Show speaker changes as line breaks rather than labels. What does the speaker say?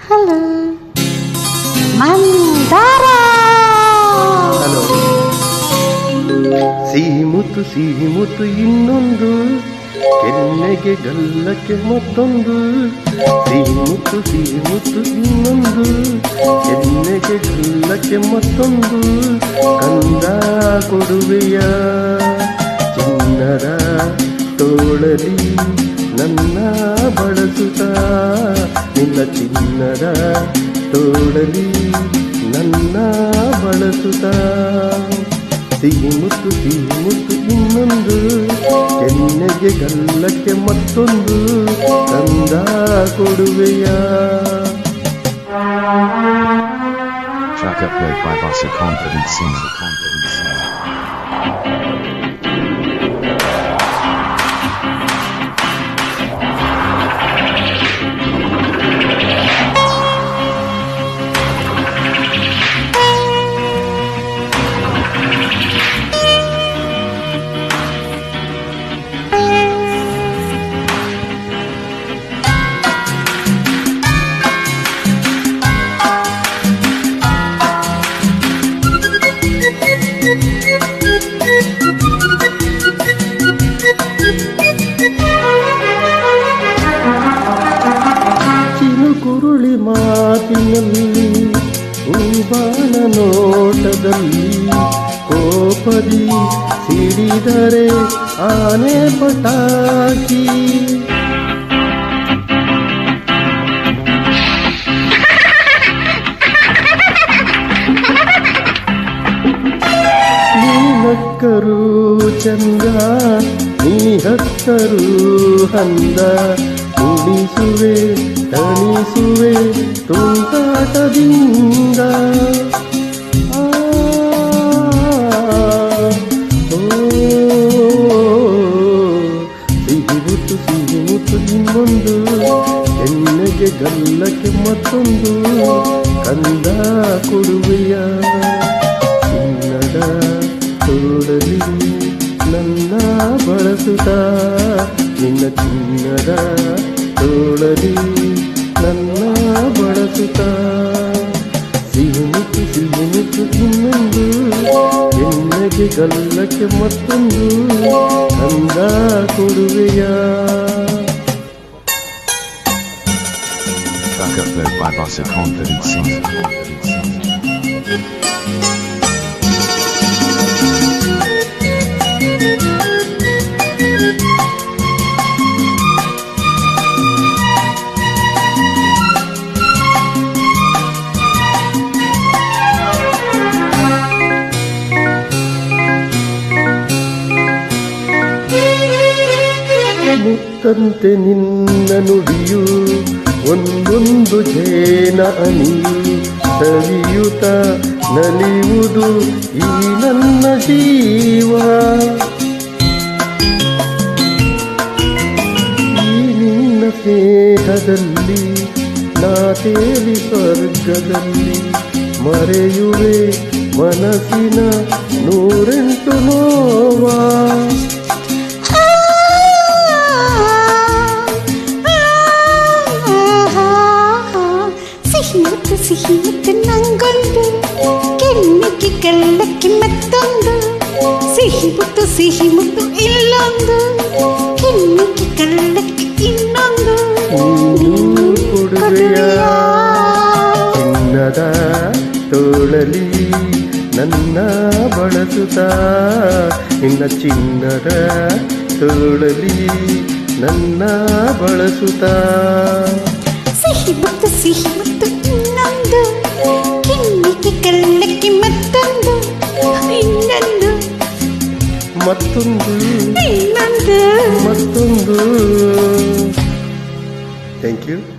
Hello Mandara.
Hello. ಸಿಹಿ ಮುತ್ತು ಇನ್ನೊಂದು, ಕೆನ್ನೆಗೆ ಗಲ್ಲಕ್ಕೆ ಮತ್ತೊಂದು. ಸಿಹಿ ಮುತ್ತು ಇನ್ನೊಂದು, ಕೆನ್ನೆಗೆ ಗಲ್ಲಕ್ಕೆ ಮತ್ತೊಂದು. ಕಂದ ಕೊಡುವೆಯ ಚಿನ್ನದ ತೋಳಲಿ ನನ್ನ ಬಳಸುತ್ತಾ, ನಿನ್ನ ಚಿನ್ನದ ತೋಳಲಿ ನನ್ನ ಬಳಸುತ್ತಾ. ಸಿಹಿ ಮುತ್ತು ಇನ್ನೊಂದು, ಕೆನ್ನೆಗೆ ಗಲ್ಲಕ್ಕೆ ಮತ್ತೊಂದು. ಕಂದ ಕೊಡುವೆಯ.
Track upload by Bossa Confident Singer.
ಚಿನುಕುರುಳಿ ಮಾತಿನಲ್ಲಿ, ಹೂಬಾಣ ನೋಟದಲ್ಲಿ, ಕೋಪದಿ ಸಿಡಿದರೆ ಆನೆ ಪಟಾಕಿ. ನೀ ನಕ್ಕರು ಚಂದ, ನೀ ಹತ್ತರು ಹಂದ. ಉಳಿಸುವೆ ತಣಿಸುವೆ ತುಂಟಾಟದಿಂದ. ಸಿಹಿ ಮುತ್ತು ಇನ್ನೊಂದು, ಎಣ್ಣೆಗೆ ಗಲ್ಲಕ್ಕೆ ಮತ್ತೊಂದು. ಕಂದ ಕೊಡುವೆಯ ಚಿನ್ನದ ತೋಳಲಿ ನನ್ನ ಬಳಸುತ್ತಾ, ನಿನ್ನ ಚಿನ್ನದ ತೋಳಲಿ ನನ್ನ ಬಳಸುತ್ತಾ. ಸಿಹಿ ಮುತ್ತು ಇನ್ನೊಂದು, ಎಣ್ಣೆಗೆ ಗಲ್ಲಕ್ಕೆ ಮತ್ತೊಂದು. ಕಂದ ಕೊಡುವೆಯ.
Track upload by Bossa Confident Singer.
ಮುತ್ತಂತೆ ನಿನ್ನ ನುಡಿಯು, ಒಂದೊಂದು ಜೇನ ಅನಿಯು. ಸವಿಯುತ ನಲಿಯುವುದು ಈ ನನ್ನ ಜೀವ. ಈ ನಿನ್ನ ಸ್ನೇಹದಲ್ಲಿ ನಾ ತೇಲಿ ಸ್ವರ್ಗದಲ್ಲಿ. ಮರೆಯುವೆ ಮನಸ್ಸಿನ 108 ನೋವಾ.
ಸಿಹಿ ಮುತ್ತು ನಂಗೊಂದು, ಕೆನ್ನೆಗೆ ಗಲ್ಲಕ್ಕೆ ಮತ್ತೊಂದು. ಸಿಹಿ ಮುತ್ತು ಇಲ್ಲೊಂದು, ಕೆನ್ನೆಗೆ ಗಲ್ಲಕ್ಕೆ ಇನ್ನೊಂದು.
ಕೊಡುವೆಯ ಚಿನ್ನದ ತೋಳಲಿ ನನ್ನ ಬಳಸುತ್ತಾ, ನಿನ್ನ ಚಿನ್ನದ ತೋಳಲಿ ನನ್ನ ಬಳಸುತ್ತಾ.
ಸಿಹಿ ಮುತ್ತು ಇನ್ನೊಂದು, ಕೆನ್ನೆಗೆ ಗಲ್ಲಕ್ಕೆ ಮತ್ತೊಂದು. ಇನ್ನೊಂದು
ಮತ್ತೊಂದು
ಇನ್ನೊಂದು
ಮತ್ತೊಂದು. Thank you.